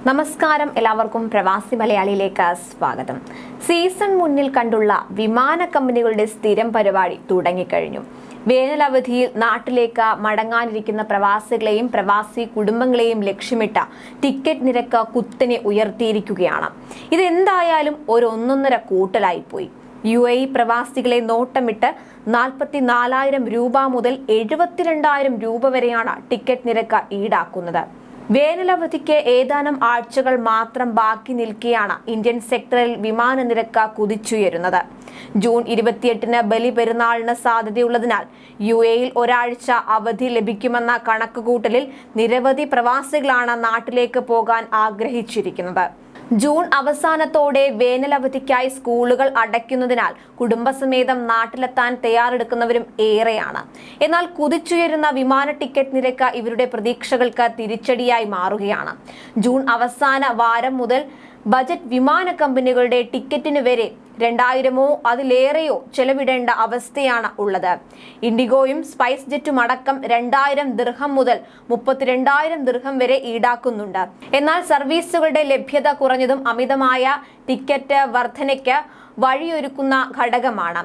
നമസ്കാരം, എല്ലാവർക്കും പ്രവാസി മലയാളിയിലേക്ക് സ്വാഗതം. സീസൺ മുന്നിൽ കണ്ടുള്ള വിമാന കമ്പനികളുടെ സ്ഥിരം പരിപാടി തുടങ്ങിക്കഴിഞ്ഞു. വേനലവധിയിൽ നാട്ടിലേക്ക് മടങ്ങാനിരിക്കുന്ന പ്രവാസികളെയും പ്രവാസി കുടുംബങ്ങളെയും ലക്ഷ്യമിട്ട ടിക്കറ്റ് നിരക്ക് കുത്തനെ ഉയർത്തിയിരിക്കുകയാണ്. ഇതെന്തായാലും ഒന്നൊന്നര കൂട്ടലായിപ്പോയി. UAE പ്രവാസികളെ നോട്ടമിട്ട് 44,000 രൂപ മുതൽ 72,000 രൂപ വരെയാണ് ടിക്കറ്റ് നിരക്ക് ഈടാക്കുന്നത്. വേനലവധിക്ക് ഏതാനും ആഴ്ചകൾ മാത്രം ബാക്കി നിൽക്കെയാണ് ഇന്ത്യൻ സെക്ടറിൽ വിമാന നിരക്ക് കുതിച്ചുയരുന്നത്. ജൂൺ 28-ന് ബലി പെരുന്നാളിന് സാധ്യതയുള്ളതിനാൽ UAEയിൽ ഒരാഴ്ച അവധി ലഭിക്കുമെന്ന കണക്കുകൂട്ടലിൽ നിരവധി പ്രവാസികളാണ് നാട്ടിലേക്ക് പോകാൻ ആഗ്രഹിച്ചിരിക്കുന്നത്. ജൂൺ അവസാനത്തോടെ വേനലവധിക്കായി സ്കൂളുകൾ അടയ്ക്കുന്നതിനാൽ കുടുംബസമേതം നാട്ടിലെത്താൻ തയ്യാറെടുക്കുന്നവരും ഏറെയാണ്. എന്നാൽ കുതിച്ചുയരുന്ന വിമാന ടിക്കറ്റ് നിരക്ക് ഇവരുടെ പ്രതീക്ഷകൾക്ക് തിരിച്ചടിയായി മാറുകയാണ്. ജൂൺ അവസാന വാരം മുതൽ ബജറ്റ് വിമാന കമ്പനികളുടെ ടിക്കറ്റിന് വരെ 2,000-ഓ അതിലേറെയോ ചെലവിടേണ്ട അവസ്ഥയാണ് ഉള്ളത്. ഇൻഡിഗോയും സ്പൈസ് ജെറ്റും അടക്കം 2,000 ദിർഹം മുതൽ 32,000 ദിർഹം വരെ ഈടാക്കുന്നുണ്ട്. എന്നാൽ സർവീസുകളുടെ ലഭ്യത കുറഞ്ഞതും അമിതമായ ടിക്കറ്റ് വർധനയ്ക്ക് വഴിയൊരുക്കുന്ന ഘടകമാണ്.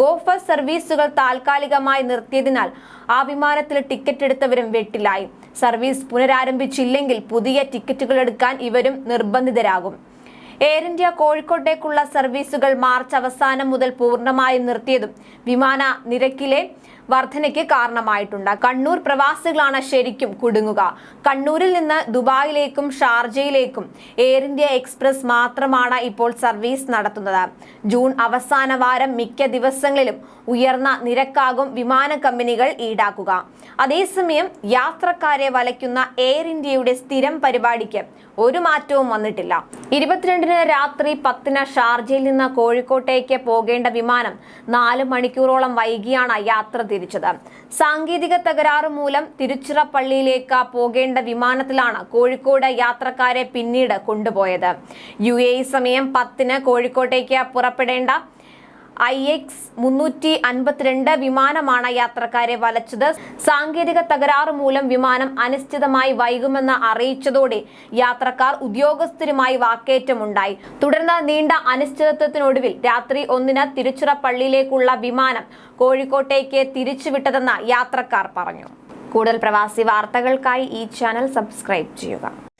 ഗോഫർ സർവീസുകൾ താൽക്കാലികമായി നിർത്തിയതിനാൽ ആ വിമാനത്തിൽ ടിക്കറ്റ് എടുത്തവരും വെട്ടിലായി. സർവീസ് പുനരാരംഭിച്ചില്ലെങ്കിൽ പുതിയ ടിക്കറ്റുകൾ എടുക്കാൻ ഇവരും നിർബന്ധിതരാകും. എയർ ഇന്ത്യ കോഴിക്കോട്ടേക്കുള്ള സർവീസുകൾ മാർച്ച് അവസാനം മുതൽ പൂർണ്ണമായും നിർത്തിയതും വിമാന നിരക്കിലെ വർധനയ്ക്ക് കാരണമായിട്ടുണ്ട്. കണ്ണൂർ പ്രവാസികളാണ് ശരിക്കും കുടുങ്ങുക. കണ്ണൂരിൽ നിന്ന് ദുബായിലേക്കും ഷാർജയിലേക്കും എയർ ഇന്ത്യ എക്സ്പ്രസ് മാത്രമാണ് ഇപ്പോൾ സർവീസ് നടത്തുന്നത്. ജൂൺ അവസാന വാരം മിക്ക ദിവസങ്ങളിലും ഉയർന്ന നിരക്കാകും വിമാന കമ്പനികൾ ഈടാക്കുക. അതേസമയം യാത്രക്കാരെ വലയ്ക്കുന്ന എയർ ഇന്ത്യയുടെ സ്ഥിരം പരിപാടിക്ക് ഒരു മാറ്റവും വന്നിട്ടില്ല. 22-ന് രാത്രി 10-ന് ഷാർജയിൽ നിന്ന് കോഴിക്കോട്ടേക്ക് പോകേണ്ട വിമാനം 4 മണിക്കൂറോളം വൈകിയാണ് യാത്ര തിരിച്ചത്. സാങ്കേതിക തകരാറ് മൂലം തിരുച്ചിറപ്പള്ളിയിലേക്ക് പോകേണ്ട വിമാനത്തിലാണ് കോഴിക്കോട് യാത്രക്കാരെ പിന്നീട് കൊണ്ടുപോയത്. UAE സമയം 10-ന് കോഴിക്കോട്ടേക്ക് പുറപ്പെടേണ്ട IX-352 വിമാനമാണ് യാത്രക്കാരെ വലച്ചത്. സാങ്കേതിക തകരാറ് മൂലം വിമാനം അനിശ്ചിതമായി വൈകുമെന്ന് അറിയിച്ചതോടെ യാത്രക്കാർ ഉദ്യോഗസ്ഥരുമായി വാക്കേറ്റമുണ്ടായി. തുടർന്ന് നീണ്ട അനിശ്ചിതത്വത്തിനൊടുവിൽ രാത്രി 1-ന് തിരുച്ചിറപ്പള്ളിയിലേക്കുള്ള വിമാനം കോഴിക്കോട്ടേക്ക് തിരിച്ചുവിട്ടതെന്ന് യാത്രക്കാർ പറഞ്ഞു. കൂടുതൽ പ്രവാസി വാർത്തകൾക്കായി ഈ ചാനൽ സബ്സ്ക്രൈബ് ചെയ്യുക.